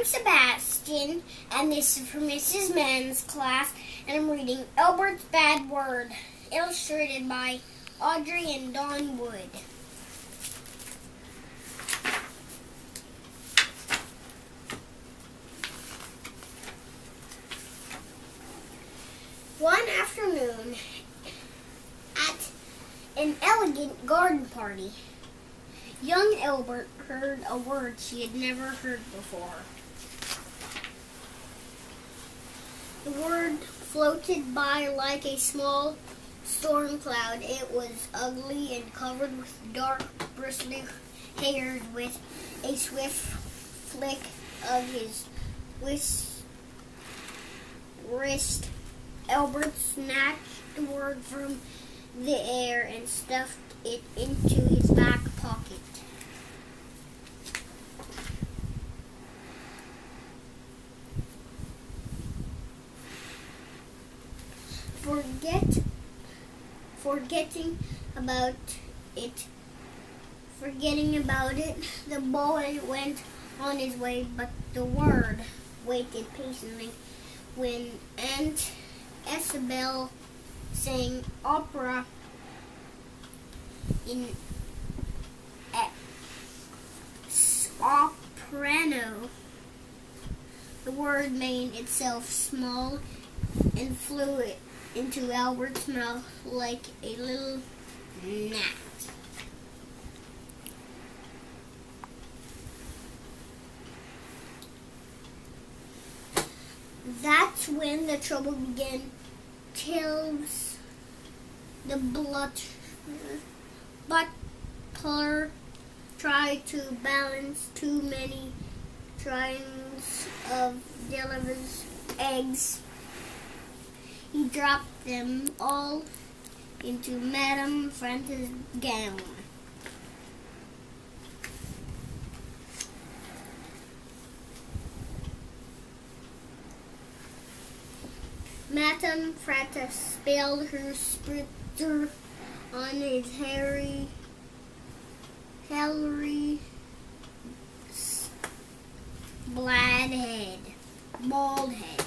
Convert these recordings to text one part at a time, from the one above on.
I'm Sebastian, and this is from Mrs. Mann's class, and I'm reading Elbert's Bad Word, illustrated by Audrey and Don Wood. One afternoon, at an elegant garden party, young Elbert heard a word she had never heard before. The word floated by like a small storm cloud. It was ugly and covered with dark, bristly hairs. With a swift flick of his wrist, Elbert snatched the word from the air and stuffed it into his back pocket. Forgetting about it, the boy went on his way, but the word waited patiently when Aunt Isabel sang opera in soprano. The word made itself small and flew into Albert's mouth like a little gnat. That's when the trouble began. Tills the butler tried to balance too many trains of Deliver's eggs. He dropped them all into Madame France's gown. Madame France spilled her spritzer on his hairy bald head.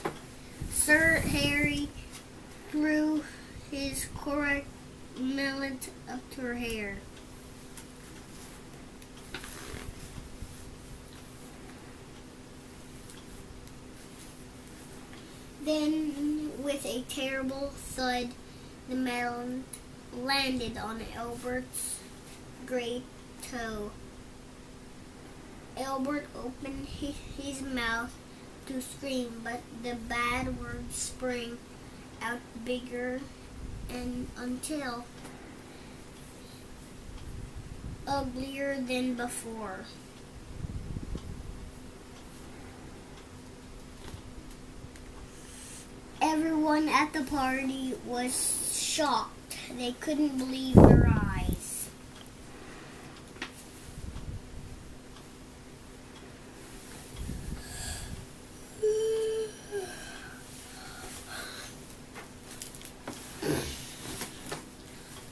Sir Harry threw his correct mallet up to her hair. Then, with a terrible thud, the mallet landed on Elbert's great toe. Elbert opened his mouth to scream, but the bad word sprang out bigger and until uglier than before. Everyone at the party was shocked. They couldn't believe their eyes.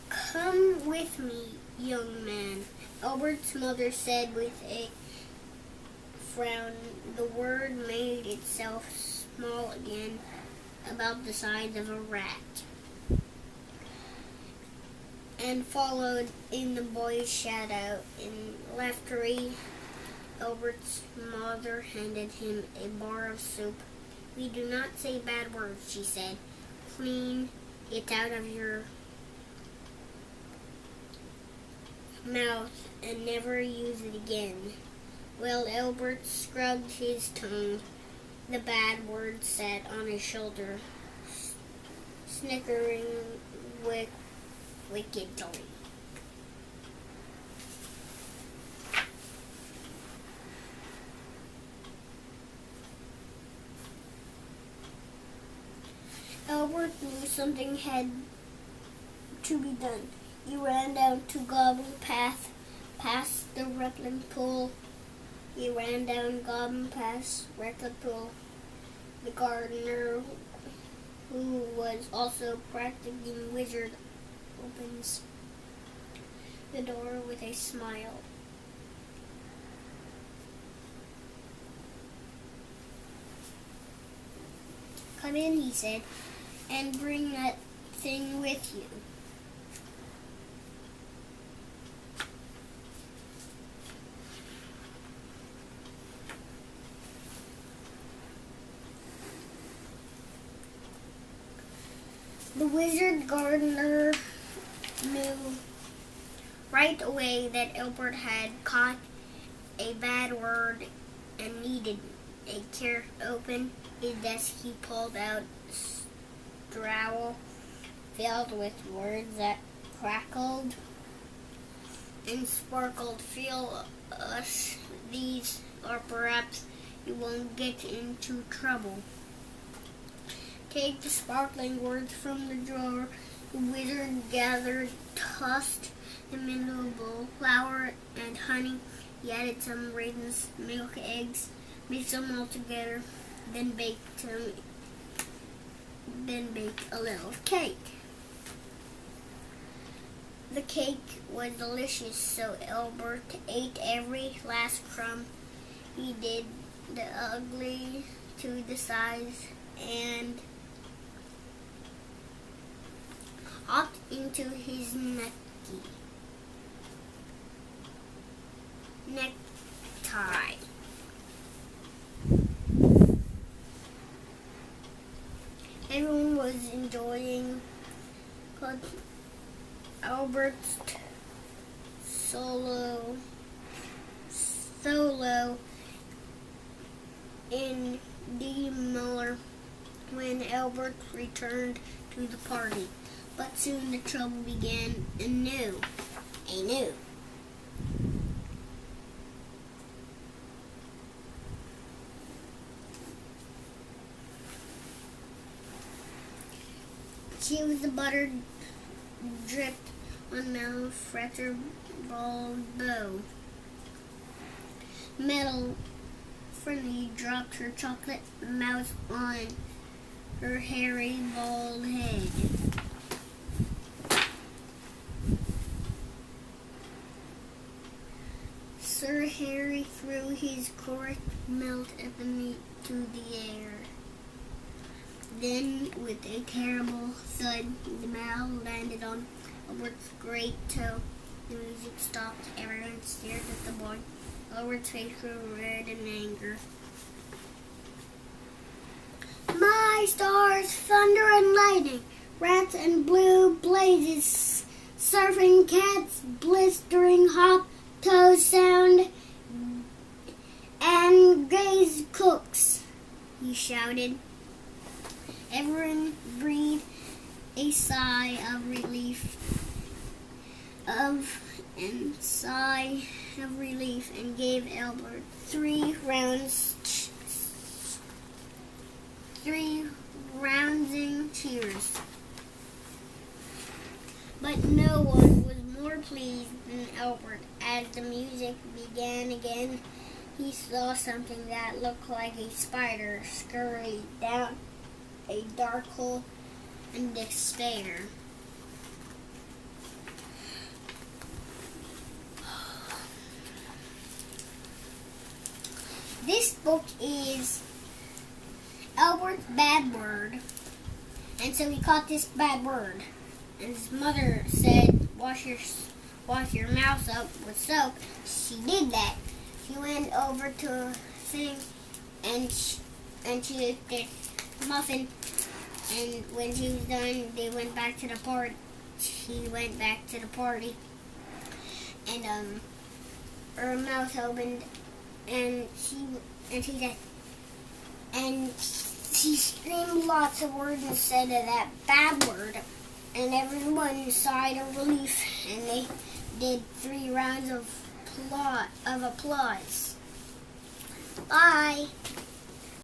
Come with me, young man, Elbert's mother said with a frown. The word made itself small again, about the size of a rat, and followed in the boy's shadow. In laughter, Elbert's mother handed him a bar of soup. "We do not say bad words," she said. "Clean it out of your mouth and never use it again." Well, Elbert scrubbed his tongue. The bad word sat on his shoulder, snickering wickedly. Elbert knew something had to be done. He ran down to Goblin Path, past the Rutland Pool. He ran down Goblin Path, Rutland Pool. The gardener, who was also practicing wizard, opens the door with a smile. come in, he said, and bring that thing with you. The wizard gardener knew right away that Elbert had caught a bad word and needed a care open his desk. He pulled out a trowel filled with words that crackled and sparkled. Feel us these, or perhaps you won't get into trouble. Take the sparkling words from the drawer. The wizard gathered, tossed them into a bowl, flour and honey. He added some raisins, milk, eggs, mixed them all together, then baked a little cake. The cake was delicious, so Elbert ate every last crumb. He did the ugly to the size and hopped into his necktie. Everyone was enjoying Albert's solo in D minor when Elbert returned to the party. But soon the trouble began anew. She was the butter dripped on metal fretted bald bow. Metal Friendly dropped her chocolate mouth on her hairy bald head. Sir Harry threw his cork melt at the meat to the air. Then, with a terrible thud, the metal landed on Albert's great toe. The music stopped. Everyone stared at the boy. Albert's face grew red in anger. My stars, thunder and lightning, rats and blue blazes, surfing cats, blistering hot toes sound, and gaze cooks, he shouted. Everyone breathed a sigh of relief and gave Elbert three rousing cheers. But no one was more pleased than Elbert. As the music began again, he saw something that looked like a spider scurry down a dark hole in despair. This book is Elbert's bad word, and so he caught this bad word. And his mother said, wash your mouth up with soap. She did that. She went over to a thing and she ate this muffin. And when she was done, they went back to the party. She went back to the party, and her mouth opened, and she said, and she screamed lots of words instead of that bad word, and everyone sighed of relief, and they did 3 rounds of applause. Bye.